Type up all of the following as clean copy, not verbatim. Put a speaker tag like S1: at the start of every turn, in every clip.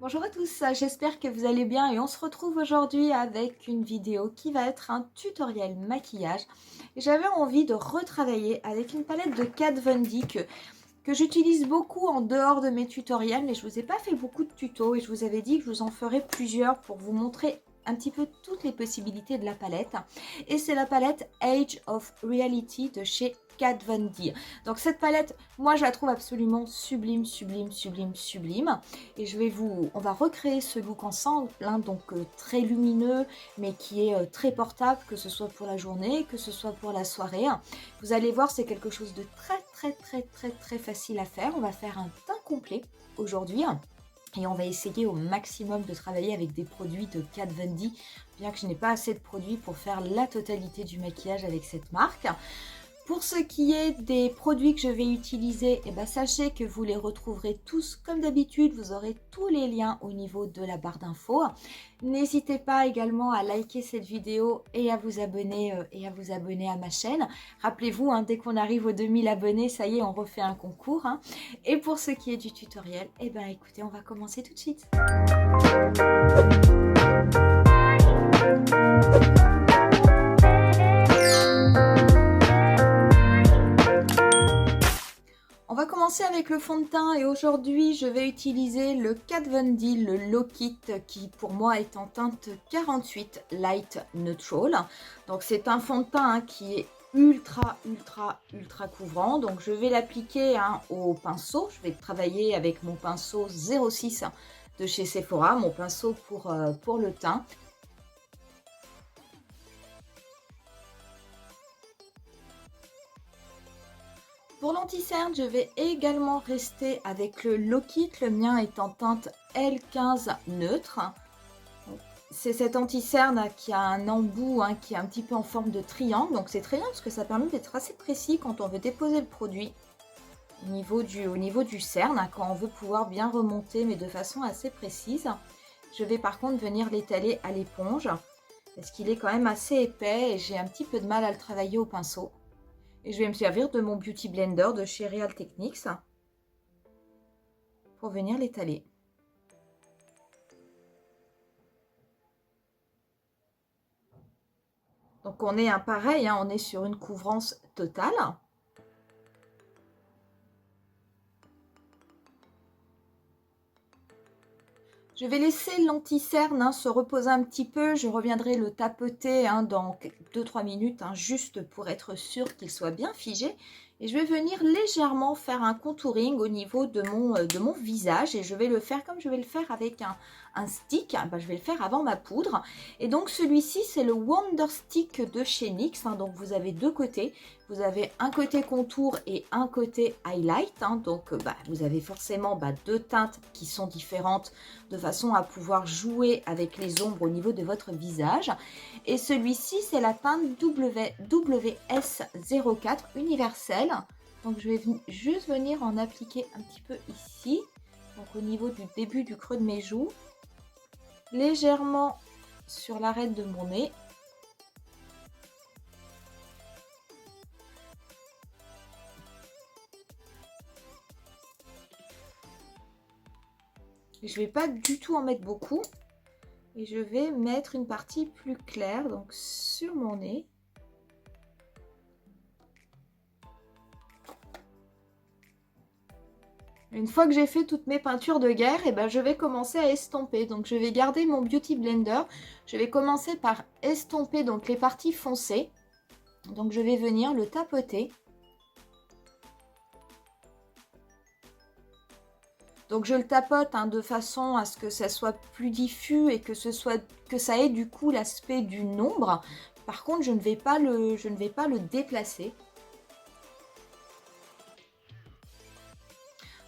S1: Bonjour à tous, j'espère que vous allez bien et on se retrouve aujourd'hui avec une vidéo qui va être un tutoriel maquillage. Et j'avais envie de retravailler avec une palette de Kat Von D que j'utilise beaucoup en dehors de mes tutoriels, mais je vous ai pas fait beaucoup de tutos et je vous avais dit que je vous en ferai plusieurs pour vous montrer un petit peu toutes les possibilités de la palette. Et c'est la palette Age of Reality de chez Kat Von D. Donc cette palette, moi je la trouve absolument sublime, sublime, sublime, sublime. Et on va recréer ce look ensemble, hein, donc très lumineux, mais qui est très portable, que ce soit pour la journée, que ce soit pour la soirée. Vous allez voir, c'est quelque chose de très facile à faire. On va faire un teint complet aujourd'hui. Et on va essayer au maximum de travailler avec des produits de Kat Von D, bien que je n'ai pas assez de produits pour faire la totalité du maquillage avec cette marque. Pour ce qui est des produits que je vais utiliser, sachez que vous les retrouverez tous comme d'habitude. Vous aurez tous les liens au niveau de la barre d'infos. N'hésitez pas également à liker cette vidéo et à vous abonner à ma chaîne. Rappelez-vous, hein, dès qu'on arrive aux 2000 abonnés, ça y est, on refait un concours. Hein. Et pour ce qui est du tutoriel, écoutez, on va commencer tout de suite. On va commencer avec le fond de teint et aujourd'hui je vais utiliser le Kat Von D, le Lock It, qui pour moi est en teinte 48 Light Neutral. Donc c'est un fond de teint qui est ultra couvrant. Donc je vais l'appliquer au pinceau. Je vais travailler avec mon pinceau 06 de chez Sephora, mon pinceau pour le teint. Pour l'anti-cerne, je vais également rester avec le Lock It. Le mien est en teinte L15 neutre. C'est cet anti-cerne qui a un embout qui est un petit peu en forme de triangle. Donc c'est très bien parce que ça permet d'être assez précis quand on veut déposer le produit au niveau du cerne, quand on veut pouvoir bien remonter, mais de façon assez précise. Je vais par contre venir l'étaler à l'éponge parce qu'il est quand même assez épais et j'ai un petit peu de mal à le travailler au pinceau. Et je vais me servir de mon Beauty Blender de chez Real Techniques pour venir l'étaler. Donc on est pareil, on est sur une couvrance totale. Je vais laisser l'anti-cerne se reposer un petit peu. Je reviendrai le tapoter dans 2-3 minutes, juste pour être sûr qu'il soit bien figé. Et je vais venir légèrement faire un contouring au niveau de mon visage. Et je vais le faire comme je vais le faire avec un stick. Je vais le faire avant ma poudre. Et donc celui-ci, c'est le Wonder Stick de chez NYX. Donc vous avez deux côtés. Vous avez un côté contour et un côté highlight. Donc vous avez forcément deux teintes qui sont différentes de façon à pouvoir jouer avec les ombres au niveau de votre visage. Et celui-ci, c'est la teinte WS04 universelle. Donc je vais juste venir en appliquer un petit peu ici, donc au niveau du début du creux de mes joues, légèrement sur l'arête de mon nez. Je ne vais pas du tout en mettre beaucoup. Et je vais mettre une partie plus claire, donc sur mon nez. Une fois que j'ai fait toutes mes peintures de guerre, je vais commencer à estomper. Donc je vais garder mon Beauty Blender. Je vais commencer par estomper donc les parties foncées. Donc je vais venir le tapoter. Donc je le tapote de façon à ce que ça soit plus diffus et que ça ait du coup l'aspect d'une ombre. Par contre, je ne vais pas le déplacer.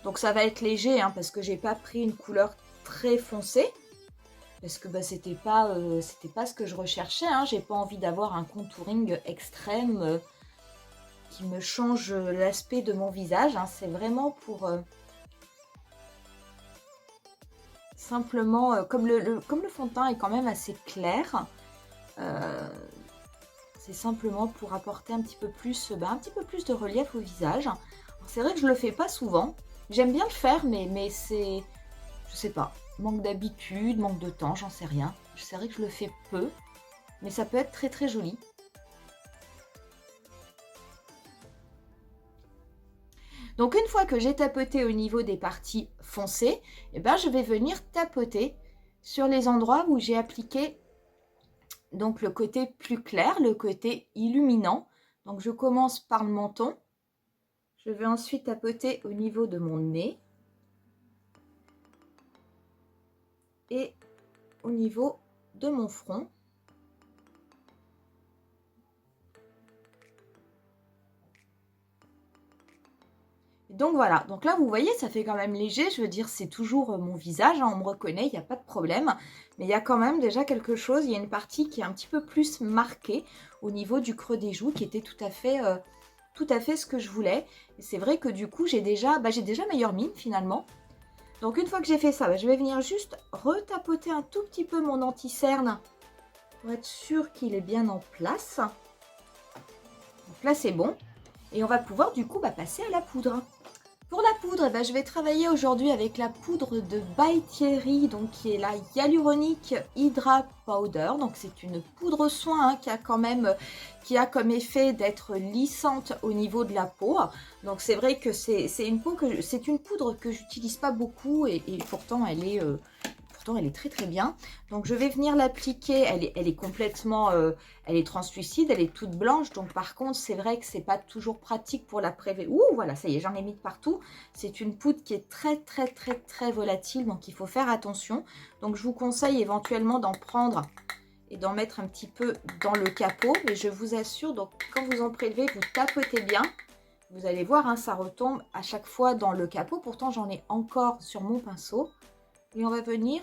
S1: Donc ça va être léger parce que j'ai pas pris une couleur très foncée. Parce que c'était pas ce que je recherchais. J'ai pas envie d'avoir un contouring extrême qui me change l'aspect de mon visage. C'est vraiment pour... simplement, comme le fond de teint est quand même assez clair, c'est simplement pour apporter un petit peu plus de relief au visage. C'est vrai que je le fais pas souvent. J'aime bien le faire, mais c'est... Je sais pas. manque d'habitude, manque de temps, j'en sais rien. C'est vrai que je le fais peu, mais ça peut être très très joli. Donc une fois que j'ai tapoté au niveau des parties foncées, eh ben, je vais venir tapoter sur les endroits où j'ai appliqué donc le côté plus clair, le côté illuminant. Donc je commence par le menton. Je vais ensuite tapoter au niveau de mon nez et au niveau de mon front. Donc voilà, donc là vous voyez ça fait quand même léger, je veux dire c'est toujours mon visage, hein, on me reconnaît, il n'y a pas de problème. Mais il y a quand même déjà quelque chose, il y a une partie qui est un petit peu plus marquée au niveau du creux des joues qui était tout à fait ce que je voulais. Et c'est vrai que du coup j'ai déjà meilleure mine finalement. Donc une fois que j'ai fait ça, je vais venir juste retapoter un tout petit peu mon anti-cerne pour être sûr qu'il est bien en place. Donc là c'est bon. Et on va pouvoir du coup passer à la poudre. Pour la poudre, je vais travailler aujourd'hui avec la poudre de By Thierry, donc qui est la Hyaluronic Hydra Powder. Donc c'est une poudre soin hein, qui a comme effet d'être lissante au niveau de la peau. Donc c'est vrai que c'est une poudre que j'utilise pas beaucoup et pourtant elle est très très bien. Donc je vais venir l'appliquer, elle est complètement, elle est translucide, elle est toute blanche. Donc par contre c'est vrai que c'est pas toujours pratique pour la prélever. Ouh voilà, ça y est, j'en ai mis de partout. C'est une poudre qui est très très très très volatile, donc il faut faire attention. Donc je vous conseille éventuellement d'en prendre et d'en mettre un petit peu dans le capot. Mais je vous assure, donc quand vous en prélevez, vous tapotez bien. Vous allez voir, hein, ça retombe à chaque fois dans le capot. Pourtant j'en ai encore sur mon pinceau. Et on va venir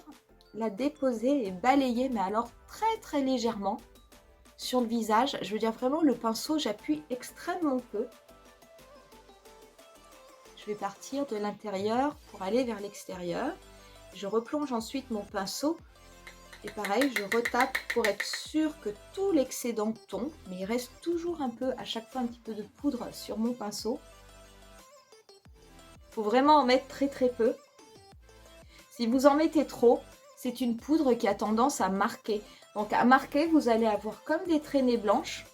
S1: la déposer et balayer, mais alors très très légèrement sur le visage. Je veux dire vraiment le pinceau, j'appuie extrêmement peu. Je vais partir de l'intérieur pour aller vers l'extérieur. Je replonge ensuite mon pinceau. Et pareil, je retape pour être sûr que tout l'excédent tombe. Mais il reste toujours un peu, à chaque fois un petit peu de poudre sur mon pinceau. Il faut vraiment en mettre très très peu. Si vous en mettez trop, c'est une poudre qui a tendance à marquer. Donc à marquer, vous allez avoir comme des traînées blanches.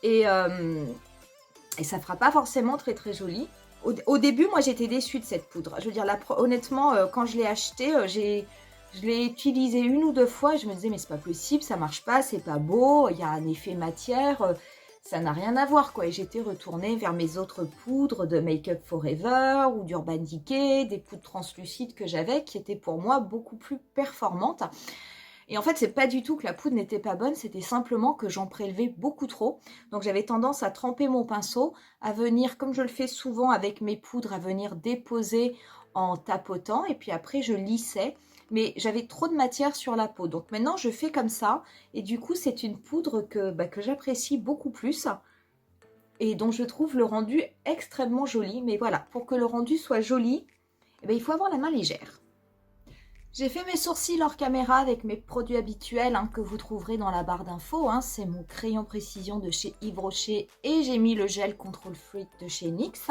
S1: Et ça ne fera pas forcément très très joli. Au début, moi j'étais déçue de cette poudre. Je veux dire, honnêtement, quand je l'ai achetée, je l'ai utilisée une ou deux fois. Je me disais, mais c'est pas possible, ça marche pas, c'est pas beau, il y a un effet matière. Ça n'a rien à voir quoi. Et j'étais retournée vers mes autres poudres de Make Up Forever ou d'Urban Decay, des poudres translucides que j'avais qui étaient pour moi beaucoup plus performantes. Et en fait, c'est pas du tout que la poudre n'était pas bonne, c'était simplement que j'en prélevais beaucoup trop. Donc j'avais tendance à tremper mon pinceau, à venir, comme je le fais souvent avec mes poudres, à venir déposer en tapotant. Et puis après, je lissais. Mais j'avais trop de matière sur la peau. Donc maintenant, je fais comme ça. Et du coup, c'est une poudre que j'apprécie beaucoup plus. Et dont je trouve le rendu extrêmement joli. Mais voilà, pour que le rendu soit joli, il faut avoir la main légère. J'ai fait mes sourcils hors caméra avec mes produits habituels hein, que vous trouverez dans la barre d'infos. Hein. C'est mon crayon précision de chez Yves Rocher et j'ai mis le gel Control Fruit de chez NYX.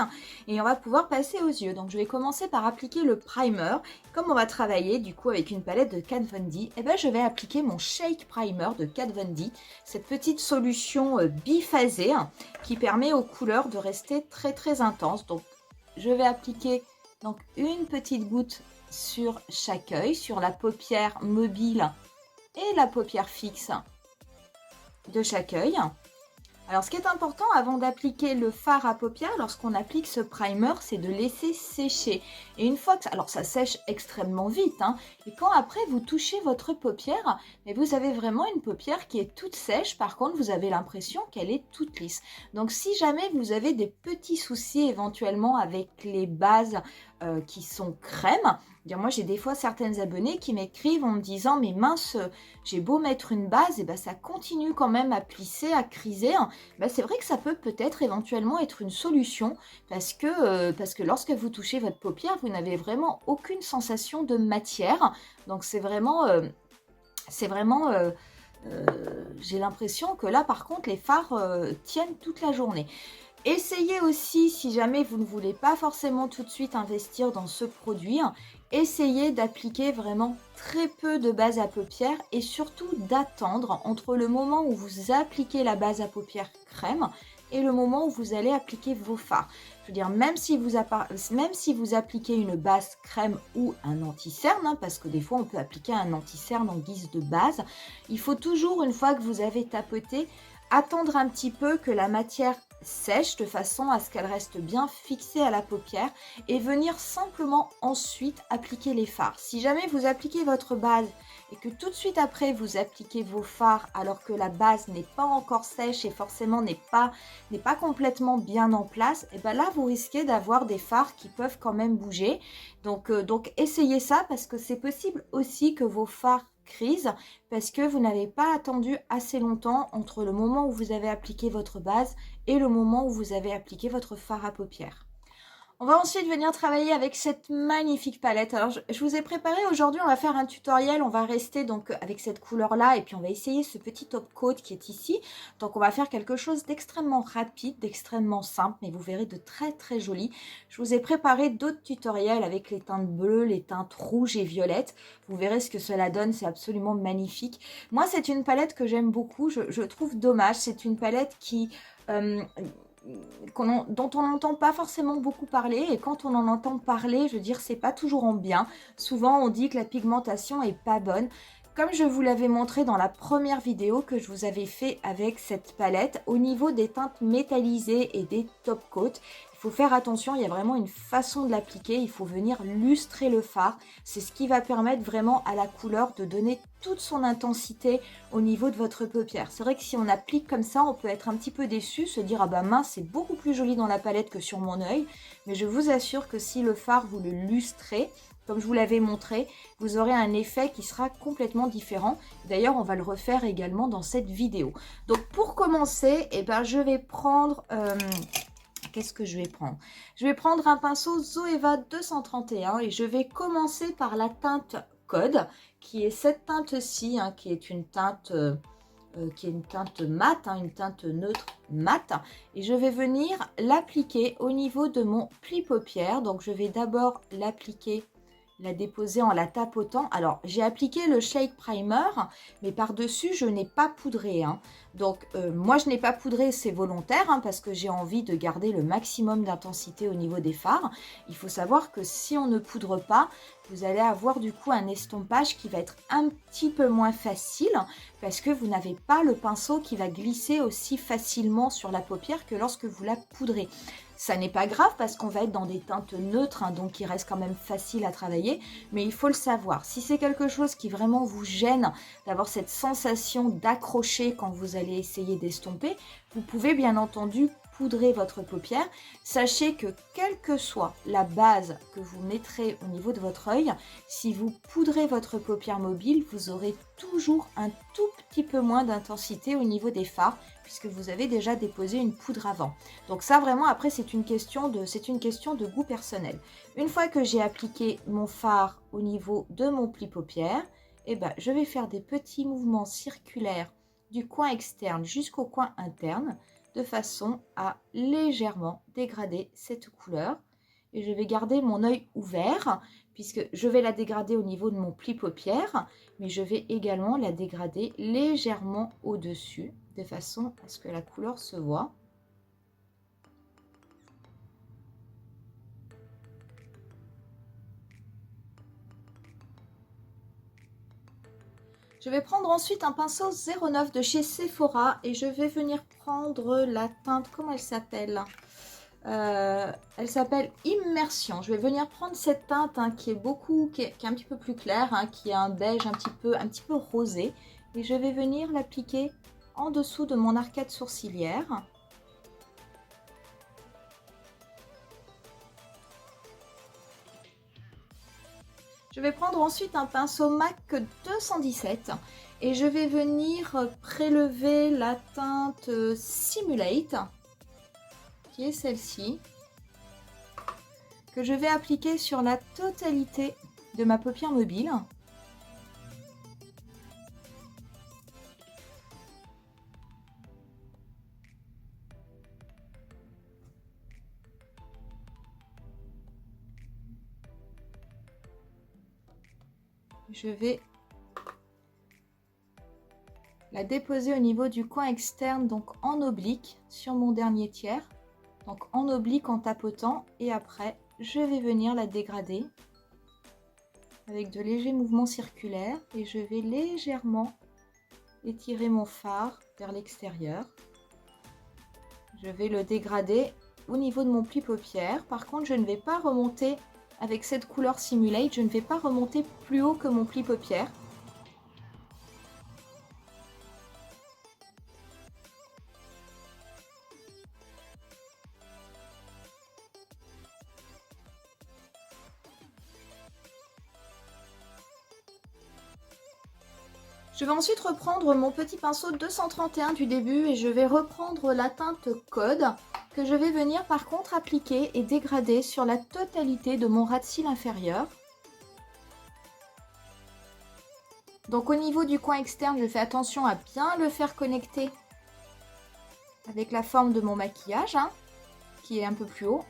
S1: Et on va pouvoir passer aux yeux. Donc je vais commencer par appliquer le primer. Comme on va travailler du coup avec une palette de Kat Von D, je vais appliquer mon Shake Primer de Kat Von D. Cette petite solution biphasée hein, qui permet aux couleurs de rester très très intenses. Donc je vais appliquer donc, une petite goutte sur chaque œil, sur la paupière mobile et la paupière fixe de chaque œil. Alors ce qui est important avant d'appliquer le fard à paupières, lorsqu'on applique ce primer, c'est de laisser sécher. Et une fois que ça, alors ça sèche extrêmement vite, hein, et quand après vous touchez votre paupière, mais vous avez vraiment une paupière qui est toute sèche, par contre vous avez l'impression qu'elle est toute lisse. Donc si jamais vous avez des petits soucis éventuellement avec les bases qui sont crème, moi j'ai des fois certaines abonnées qui m'écrivent en me disant mais mince, j'ai beau mettre une base, et ça continue quand même à plisser, à criser. C'est vrai que ça peut-être éventuellement être une solution parce que lorsque vous touchez votre paupière, vous n'avez vraiment aucune sensation de matière. Donc c'est vraiment j'ai l'impression que là par contre les fards tiennent toute la journée. Essayez aussi, si jamais vous ne voulez pas forcément tout de suite investir dans ce produit, essayez d'appliquer vraiment très peu de base à paupières et surtout d'attendre entre le moment où vous appliquez la base à paupières crème et le moment où vous allez appliquer vos fards. Je veux dire, même si vous appliquez une base crème ou un anti-cerne, parce que des fois on peut appliquer un anti-cerne en guise de base, il faut toujours, une fois que vous avez tapoté, attendre un petit peu que la matière sèche de façon à ce qu'elle reste bien fixée à la paupière et venir simplement ensuite appliquer les fards. Si jamais vous appliquez votre base et que tout de suite après vous appliquez vos fards alors que la base n'est pas encore sèche et forcément n'est pas complètement bien en place, et bien là vous risquez d'avoir des fards qui peuvent quand même bouger. Donc essayez ça parce que c'est possible aussi que vos fards crise parce que vous n'avez pas attendu assez longtemps entre le moment où vous avez appliqué votre base et le moment où vous avez appliqué votre fard à paupières. On va ensuite venir travailler avec cette magnifique palette. Alors, je vous ai préparé aujourd'hui, on va faire un tutoriel. On va rester donc avec cette couleur-là et puis on va essayer ce petit top coat qui est ici. Donc, on va faire quelque chose d'extrêmement rapide, d'extrêmement simple, mais vous verrez de très très joli. Je vous ai préparé d'autres tutoriels avec les teintes bleues, les teintes rouges et violettes. Vous verrez ce que cela donne, c'est absolument magnifique. Moi, c'est une palette que j'aime beaucoup. Je trouve dommage. C'est une palette qui... dont on n'entend pas forcément beaucoup parler, et quand on en entend parler, je veux dire, c'est pas toujours en bien. Souvent on dit que la pigmentation est pas bonne. Comme je vous l'avais montré dans la première vidéo que je vous avais fait avec cette palette, au niveau des teintes métallisées et des top coats, il faut faire attention, il y a vraiment une façon de l'appliquer, il faut venir lustrer le fard. C'est ce qui va permettre vraiment à la couleur de donner toute son intensité au niveau de votre paupière. C'est vrai que si on applique comme ça, on peut être un petit peu déçu, se dire ah bah mince, c'est beaucoup plus joli dans la palette que sur mon œil. Mais je vous assure que si le fard vous le lustrez, comme je vous l'avais montré, vous aurez un effet qui sera complètement différent. D'ailleurs, on va le refaire également dans cette vidéo. Donc pour commencer, eh ben, je vais prendre... qu'est-ce que je vais prendre? Je vais prendre un pinceau Zoeva 231 et je vais commencer par la teinte Code, qui est cette teinte-ci, hein, qui est une teinte mate, hein, une teinte neutre mate. Et je vais venir l'appliquer au niveau de mon pli paupière. Donc je vais d'abord l'appliquer, la déposer en la tapotant. Alors j'ai appliqué le Shake Primer, mais par-dessus je n'ai pas poudré, hein. Donc moi je n'ai pas poudré, c'est volontaire, hein, parce que j'ai envie de garder le maximum d'intensité au niveau des fards. Il faut savoir que si on ne poudre pas, vous allez avoir du coup un estompage qui va être un petit peu moins facile parce que vous n'avez pas le pinceau qui va glisser aussi facilement sur la paupière que lorsque vous la poudrez. Ça n'est pas grave parce qu'on va être dans des teintes neutres, hein, donc il reste quand même facile à travailler, mais il faut le savoir. Si c'est quelque chose qui vraiment vous gêne d'avoir cette sensation d'accrocher quand vous allez essayer d'estomper, vous pouvez bien entendu poudrer votre paupière. Sachez que quelle que soit la base que vous mettrez au niveau de votre œil, si vous poudrez votre paupière mobile, vous aurez toujours un tout petit peu moins d'intensité au niveau des fards puisque vous avez déjà déposé une poudre avant. Donc ça vraiment après c'est une question de goût personnel. Une fois que j'ai appliqué mon fard au niveau de mon pli paupière, eh ben, je vais faire des petits mouvements circulaires du coin externe jusqu'au coin interne de façon à légèrement dégrader cette couleur. Et je vais garder mon œil ouvert puisque je vais la dégrader au niveau de mon pli paupière, mais je vais également la dégrader légèrement au-dessus de façon à ce que la couleur se voit. Je vais prendre ensuite un pinceau 09 de chez Sephora et je vais venir prendre la teinte, comment elle s'appelle? Elle s'appelle Immersion. Je vais venir prendre cette teinte, hein, qui est un petit peu plus claire, hein, qui est un beige un petit peu rosé. Et je vais venir l'appliquer en dessous de mon arcade sourcilière. Je vais prendre ensuite un pinceau MAC 217 et je vais venir prélever la teinte Simulate, qui est celle-ci, que je vais appliquer sur la totalité de ma paupière mobile. Je vais la déposer au niveau du coin externe, donc en oblique, sur mon dernier tiers. Donc en oblique en tapotant, et après, je vais venir la dégrader avec de légers mouvements circulaires et je vais légèrement étirer mon fard vers l'extérieur. Je vais le dégrader au niveau de mon pli paupière. Par contre, je ne vais pas remonter avec cette couleur Simulate, je ne vais pas remonter plus haut que mon pli paupière. Je vais ensuite reprendre mon petit pinceau 231 du début et je vais reprendre la teinte Code que je vais venir par contre appliquer et dégrader sur la totalité de mon ras de cils inférieur. Donc au niveau du coin externe, je fais attention à bien le faire connecter avec la forme de mon maquillage, hein, qui est un peu plus haut.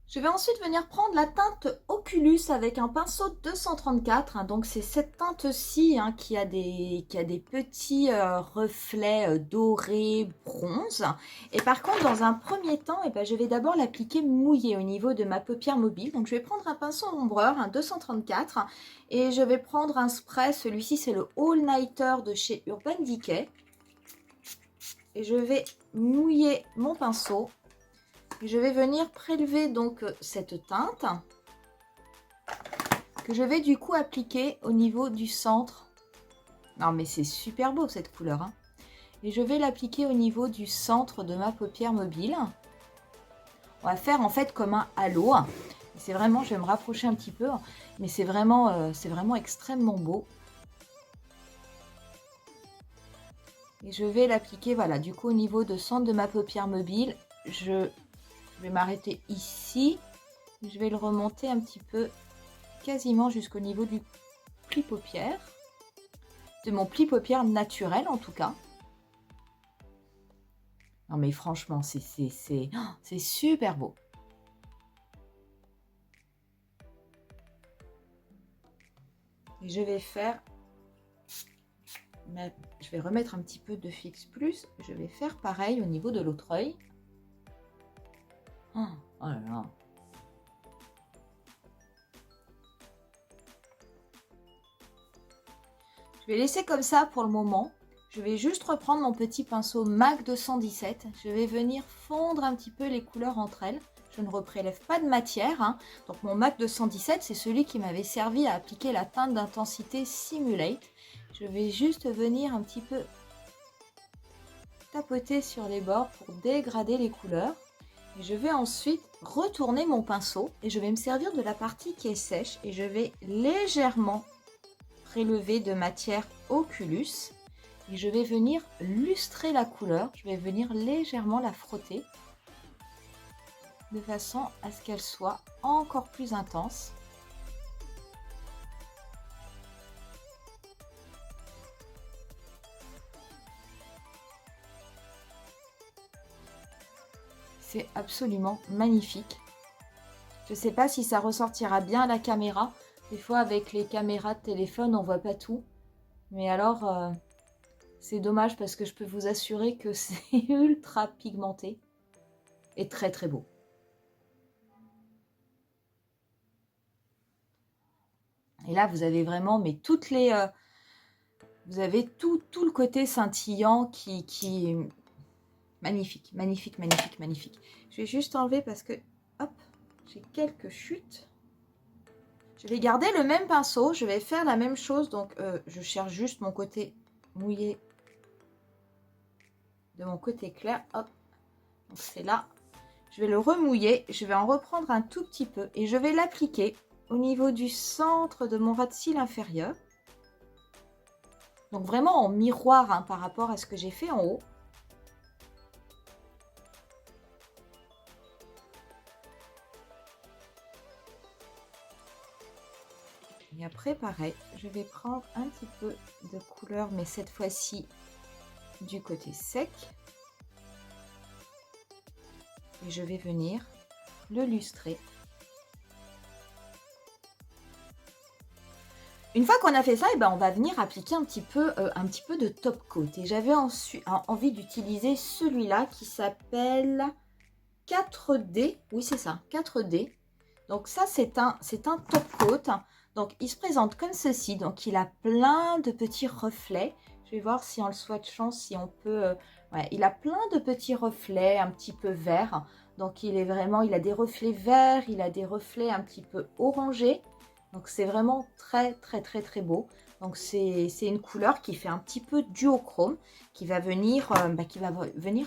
S1: Je vais ensuite venir prendre la teinte Oculus avec un pinceau 234. Hein, donc c'est cette teinte-ci hein, qui a des petits reflets dorés bronze. Et par contre, dans un premier temps, je vais d'abord l'appliquer mouillé au niveau de ma paupière mobile. Donc je vais prendre un pinceau ombreur, un 234. Et je vais prendre un spray. Celui-ci, c'est le All Nighter de chez Urban Decay. Et je vais mouiller mon pinceau. Je vais venir prélever donc cette teinte que je vais du coup appliquer au niveau du centre. Non mais c'est super beau cette couleur. Hein. Et je vais l'appliquer au niveau du centre de ma paupière mobile. On va faire en fait comme un halo. C'est vraiment, je vais me rapprocher un petit peu, mais c'est vraiment extrêmement beau. Et je vais l'appliquer voilà du coup au niveau de centre de ma paupière mobile. Je vais m'arrêter ici. Je vais le remonter un petit peu, quasiment jusqu'au niveau du pli paupière. De mon pli paupière naturel en tout cas. Non mais franchement, c'est super beau. Et je vais faire... Je vais remettre un petit peu de Fix Plus. Je vais faire pareil au niveau de l'autre œil. Oh là là. Je vais laisser comme ça pour le moment. Je vais juste reprendre mon petit pinceau MAC 217. Je vais venir fondre un petit peu les couleurs entre elles. Je ne reprélève pas de matière. Hein. Donc mon MAC 217, c'est celui qui m'avait servi à appliquer la teinte d'intensité Simulate. Je vais juste venir un petit peu tapoter sur les bords pour dégrader les couleurs. Et je vais ensuite retourner mon pinceau et je vais me servir de la partie qui est sèche et je vais légèrement prélever de matière Oculus et je vais venir lustrer la couleur. Je vais venir légèrement la frotter de façon à ce qu'elle soit encore plus intense. C'est absolument magnifique. Je ne sais pas si ça ressortira bien à la caméra. Des fois, avec les caméras de téléphone, on ne voit pas tout. Mais alors, c'est dommage parce que je peux vous assurer que c'est ultra pigmenté et très très beau. Et là, vous avez vraiment, mais toutes les... vous avez tout le côté scintillant qui... Magnifique, magnifique, magnifique, magnifique. Je vais juste enlever parce que, hop, j'ai quelques chutes. Je vais garder le même pinceau, je vais faire la même chose. Donc, je cherche juste mon côté mouillé de mon côté clair. Hop, donc c'est là. Je vais le remouiller, je vais en reprendre un tout petit peu et je vais l'appliquer au niveau du centre de mon ras de cils inférieur. Donc vraiment en miroir hein, par rapport à ce que j'ai fait en haut. Et après, pareil, je vais prendre un petit peu de couleur, mais cette fois-ci du côté sec. Et je vais venir le lustrer. Une fois qu'on a fait ça, on va venir appliquer un petit peu de top coat. Et j'avais envie d'utiliser celui-là qui s'appelle 4D. Oui, c'est ça, 4D. Donc ça, c'est un top coat. Donc il se présente comme ceci. Donc il a plein de petits reflets. Je vais voir si en le swatchant, si on peut... ouais, il a plein de petits reflets un petit peu verts. Donc il a des reflets verts, il a des reflets un petit peu orangés. Donc c'est vraiment très très très très beau. Donc c'est une couleur qui fait un petit peu duochrome, qui va venir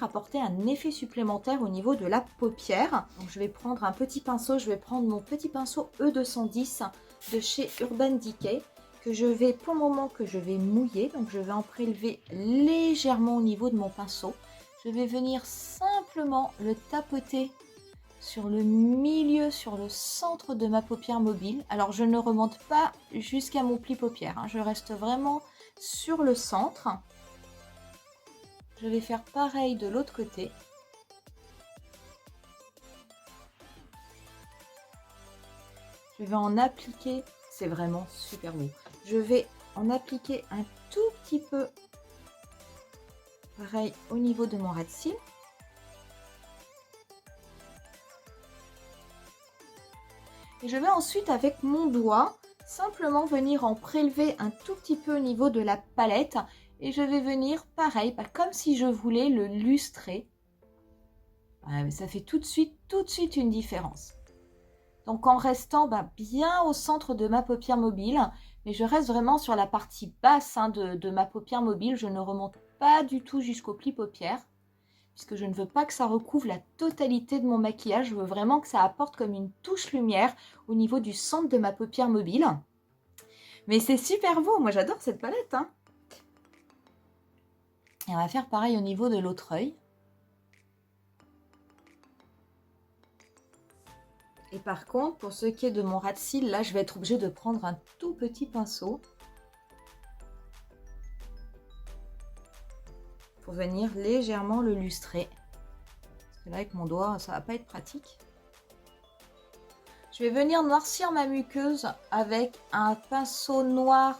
S1: apporter un effet supplémentaire au niveau de la paupière. Donc je vais prendre un petit pinceau, je vais prendre mon petit pinceau E210 de chez Urban Decay, que je vais pour le moment mouiller. Donc je vais en prélever légèrement au niveau de mon pinceau. Je vais venir simplement le tapoter sur le milieu, sur le centre de ma paupière mobile. Alors je ne remonte pas jusqu'à mon pli paupière, hein. Je reste vraiment sur le centre. Je vais faire pareil de l'autre côté. Je vais en appliquer, c'est vraiment super beau. Je vais en appliquer un tout petit peu, pareil au niveau de mon ras de cils. Et je vais ensuite avec mon doigt simplement venir en prélever un tout petit peu au niveau de la palette. Et je vais venir pareil, comme si je voulais le lustrer. Ça fait tout de suite une différence. Donc en restant bien au centre de ma paupière mobile, mais je reste vraiment sur la partie basse de ma paupière mobile. Je ne remonte pas du tout jusqu'au pli paupière, puisque je ne veux pas que ça recouvre la totalité de mon maquillage. Je veux vraiment que ça apporte comme une touche lumière au niveau du centre de ma paupière mobile. Mais c'est super beau, moi j'adore cette palette, hein. Et on va faire pareil au niveau de l'autre œil. Et par contre, pour ce qui est de mon ras de cils, là je vais être obligée de prendre un tout petit pinceau pour venir légèrement le lustrer. Parce que là avec mon doigt, ça va pas être pratique. Je vais venir noircir ma muqueuse avec un pinceau noir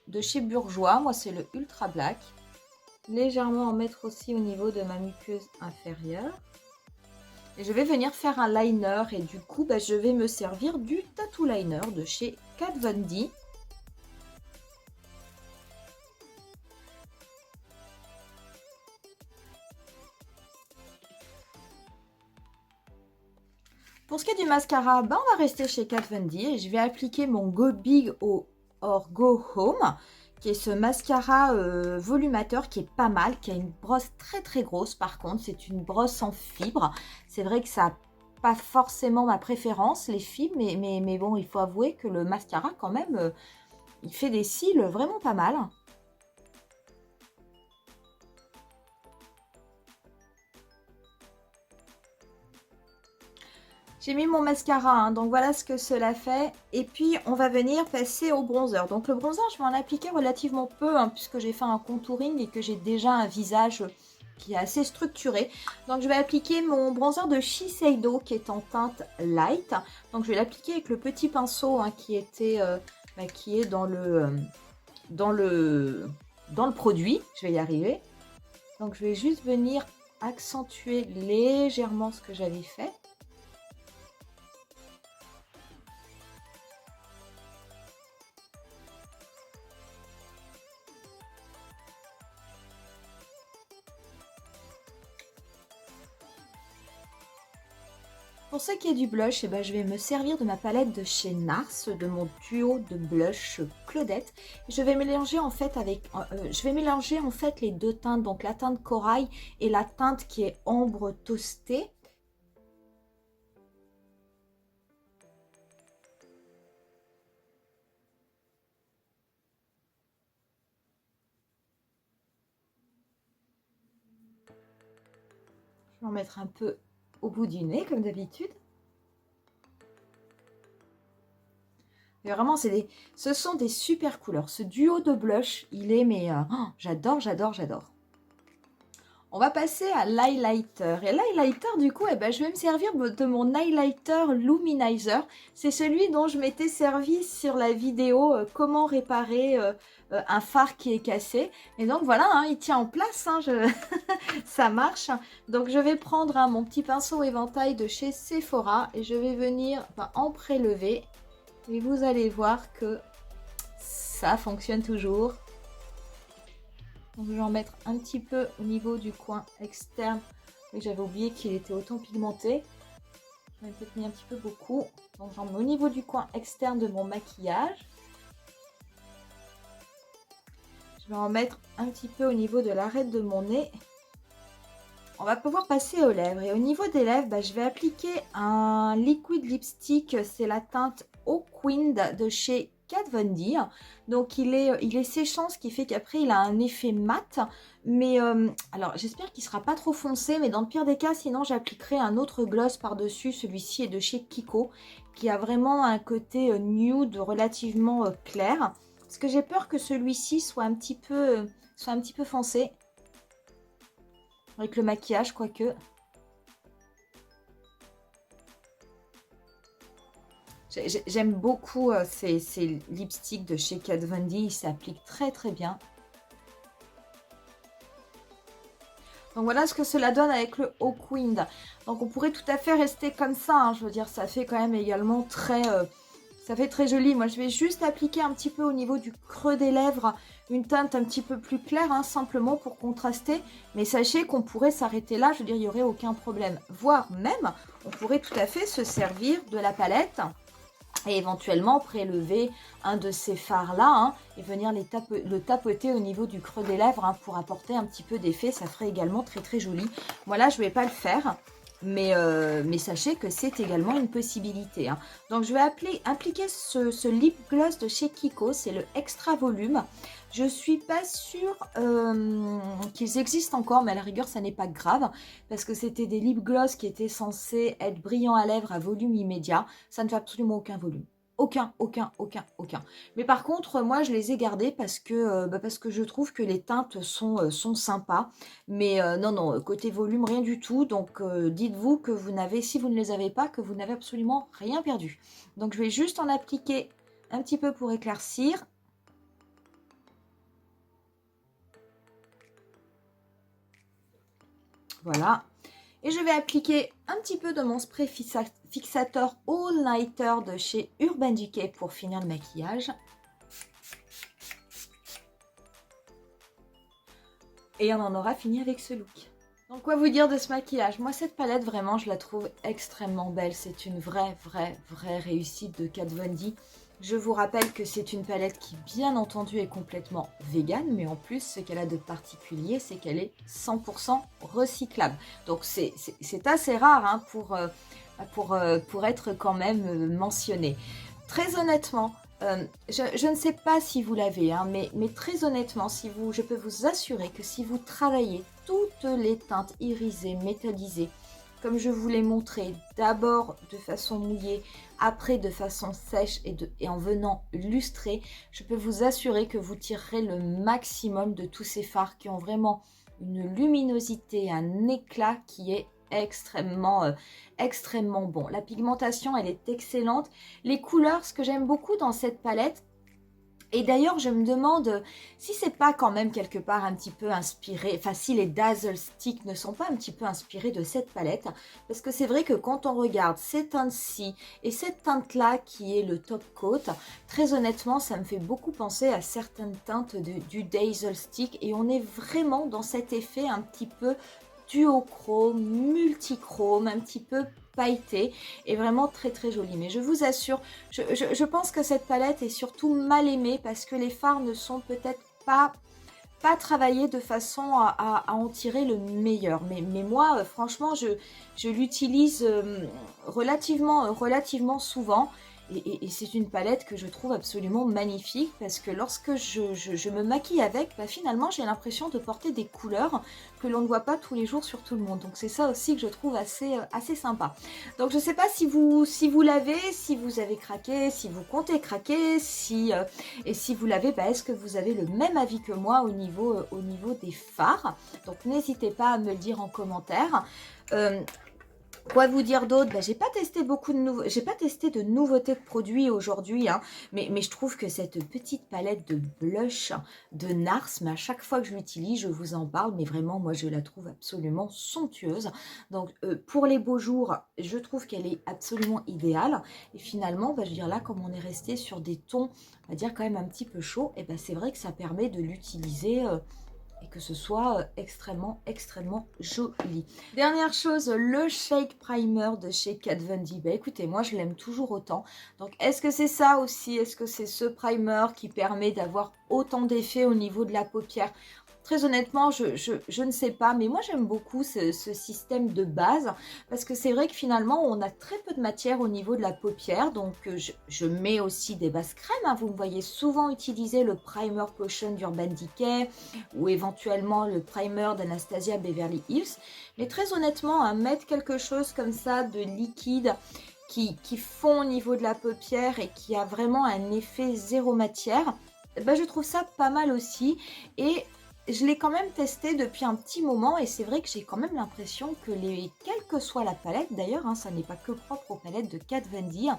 S1: de chez Bourjois. Moi, c'est le Ultra Black. Légèrement en mettre aussi au niveau de ma muqueuse inférieure. Et je vais venir faire un liner. Et du coup, je vais me servir du Tattoo Liner de chez Kat Von D. Pour ce qui est du mascara, on va rester chez Kat Von D et je vais appliquer mon Go Big or Go Home, qui est ce mascara volumateur qui est pas mal, qui a une brosse très très grosse. Par contre, c'est une brosse en fibre. C'est vrai que ça n'a pas forcément ma préférence, les fibres, mais bon, il faut avouer que le mascara, quand même, il fait des cils vraiment pas mal. J'ai mis mon mascara, hein, donc voilà ce que cela fait. Et puis, on va venir passer au bronzer. Donc, le bronzer, je vais en appliquer relativement peu, hein, puisque j'ai fait un contouring et que j'ai déjà un visage qui est assez structuré. Donc, je vais appliquer mon bronzer de Shiseido qui est en teinte light. Donc, je vais l'appliquer avec le petit pinceau hein, qui est dans le produit. Je vais y arriver. Donc, je vais juste venir accentuer légèrement ce que j'avais fait. Pour ce qui est du blush, je vais me servir de ma palette de chez NARS, de mon duo de blush Claudette. Je vais mélanger en fait les deux teintes, donc la teinte corail et la teinte qui est ambre toastée. Je vais en mettre un peu au bout du nez comme d'habitude. Et vraiment, ce sont des super couleurs. Ce duo de blush, il est, mais oh, j'adore, j'adore, j'adore. On va passer à l'highlighter. Et l'highlighter, du coup, eh ben, je vais me servir de mon highlighter Luminizer. C'est celui dont je m'étais servi sur la vidéo comment réparer un phare qui est cassé. Et donc voilà, hein, il tient en place, hein, ça marche. Donc je vais prendre mon petit pinceau éventail de chez Sephora et je vais venir en prélever. Et vous allez voir que ça fonctionne toujours. Donc je vais en mettre un petit peu au niveau du coin externe. Oui, j'avais oublié qu'il était autant pigmenté. J'en ai peut-être mis un petit peu beaucoup. Donc j'en mets au niveau du coin externe de mon maquillage. Je vais en mettre un petit peu au niveau de l'arête de mon nez. On va pouvoir passer aux lèvres. Et au niveau des lèvres, je vais appliquer un liquid lipstick. C'est la teinte Eau Queen de chez Kat Von D. Donc il est séchant, ce qui fait qu'après il a un effet mat. Mais alors j'espère qu'il ne sera pas trop foncé. Mais dans le pire des cas, sinon j'appliquerai un autre gloss par-dessus. Celui-ci est de chez Kiko, qui a vraiment un côté nude relativement clair. Parce que j'ai peur que celui-ci soit un petit peu foncé. Avec le maquillage, quoique. J'aime beaucoup ces lipsticks de chez Kat Von D. Ils s'appliquent très très bien. Donc voilà ce que cela donne avec le Eau Queen. Donc on pourrait tout à fait rester comme ça. Hein. Je veux dire, ça fait quand même également très... ça fait très joli. Moi, je vais juste appliquer un petit peu au niveau du creux des lèvres une teinte un petit peu plus claire, hein, simplement pour contraster. Mais sachez qu'on pourrait s'arrêter là. Je veux dire, il n'y aurait aucun problème. Voire même, on pourrait tout à fait se servir de la palette et éventuellement prélever un de ces fards-là hein, et venir le tapoter au niveau du creux des lèvres hein, pour apporter un petit peu d'effet. Ça ferait également très très joli. Moi là, je ne vais pas le faire. Mais sachez que c'est également une possibilité. Hein. Donc, je vais appliquer ce lip gloss de chez Kiko. C'est le Extra Volume. Je ne suis pas sûre qu'ils existent encore, mais à la rigueur, ça n'est pas grave. Parce que c'était des lip gloss qui étaient censés être brillants à lèvres à volume immédiat. Ça ne fait absolument aucun volume. Aucun. Mais par contre, moi, je les ai gardés parce que je trouve que les teintes sont sympas. Mais non, côté volume, rien du tout. Donc, dites-vous que vous n'avez, si vous ne les avez pas, que vous n'avez absolument rien perdu. Donc, je vais juste en appliquer un petit peu pour éclaircir. Voilà. Et je vais appliquer un petit peu de mon spray fixateur All Nighter de chez Urban Decay pour finir le maquillage. Et on en aura fini avec ce look. Donc quoi vous dire de ce maquillage? Moi cette palette vraiment je la trouve extrêmement belle. C'est une vraie réussite de Kat Von D. Je vous rappelle que c'est une palette qui bien entendu est complètement végane. Mais en plus ce qu'elle a de particulier c'est qu'elle est 100% recyclable. Donc c'est assez rare hein, pour être quand même mentionné. Très honnêtement, je ne sais pas si vous l'avez, hein, mais très honnêtement, je peux vous assurer que si vous travaillez toutes les teintes irisées, métallisées, comme je vous l'ai montré, d'abord de façon mouillée, après de façon sèche et en venant lustrer, je peux vous assurer que vous tirerez le maximum de tous ces fards qui ont vraiment une luminosité, un éclat qui est extrêmement bon. La pigmentation, elle est excellente. Les couleurs, ce que j'aime beaucoup dans cette palette, et d'ailleurs, je me demande si c'est pas quand même quelque part un petit peu inspiré, enfin si les Dazzle Stick ne sont pas un petit peu inspirés de cette palette, parce que c'est vrai que quand on regarde ces teintes-ci et cette teinte-là qui est le top coat, très honnêtement, ça me fait beaucoup penser à certaines teintes du Dazzle Stick et on est vraiment dans cet effet un petit peu duochrome, multichrome, un petit peu pailleté et vraiment très joli. Mais je vous assure, je pense que cette palette est surtout mal aimée parce que les fards ne sont peut-être pas travaillés de façon à en tirer le meilleur. Mais moi, franchement, je l'utilise relativement souvent. Et c'est une palette que je trouve absolument magnifique parce que lorsque je me maquille avec, bah finalement j'ai l'impression de porter des couleurs que l'on ne voit pas tous les jours sur tout le monde. Donc c'est ça aussi que je trouve assez sympa. Donc je ne sais pas si vous l'avez, si vous avez craqué, si vous comptez craquer, et si vous l'avez, bah, est-ce que vous avez le même avis que moi au niveau des fards? Donc n'hésitez pas à me le dire en commentaire. Quoi vous dire d'autre? Bah, j'ai pas testé de nouveautés de produits aujourd'hui, hein, mais je trouve que cette petite palette de blush de NARS, mais à chaque fois que je l'utilise, je vous en parle, mais vraiment, moi, je la trouve absolument somptueuse. Donc, pour les beaux jours, je trouve qu'elle est absolument idéale. Et finalement, bah, je veux dire, là, comme on est resté sur des tons, on va dire quand même un petit peu chauds, et bah, c'est vrai que ça permet de l'utiliser et que ce soit extrêmement joli. Dernière chose, le Shake Primer de chez Kat Von D. Bah écoutez, moi je l'aime toujours autant. Donc est-ce que c'est ça aussi? Est-ce que c'est ce primer qui permet d'avoir autant d'effets au niveau de la paupière? Très honnêtement, je ne sais pas, mais moi j'aime beaucoup ce système de base parce que c'est vrai que finalement on a très peu de matière au niveau de la paupière, donc je mets aussi des bases crèmes, hein. Vous me voyez souvent utiliser le Primer Potion d'Urban Decay ou éventuellement le primer d'Anastasia Beverly Hills, mais très honnêtement, à mettre quelque chose comme ça de liquide qui fond au niveau de la paupière et qui a vraiment un effet zéro matière, ben je trouve ça pas mal aussi. Et je l'ai quand même testé depuis un petit moment et c'est vrai que j'ai quand même l'impression que quelle que soit la palette, d'ailleurs, hein, ça n'est pas que propre aux palettes de Kat Von D,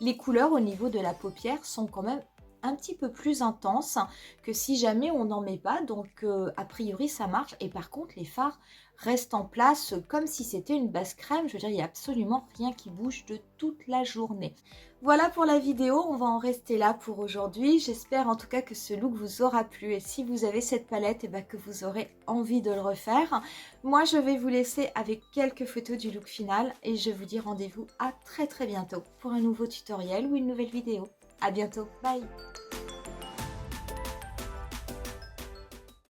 S1: les couleurs au niveau de la paupière sont quand même un petit peu plus intenses que si jamais on n'en met pas. Donc a priori ça marche. Et par contre les fards restent en place comme si c'était une base crème. Je veux dire, il n'y a absolument rien qui bouge de toute la journée. Voilà pour la vidéo, on va en rester là pour aujourd'hui. J'espère en tout cas que ce look vous aura plu et si vous avez cette palette, et ben que vous aurez envie de le refaire. Moi je vais vous laisser avec quelques photos du look final et je vous dis rendez-vous à très bientôt pour un nouveau tutoriel ou une nouvelle vidéo. À bientôt, bye!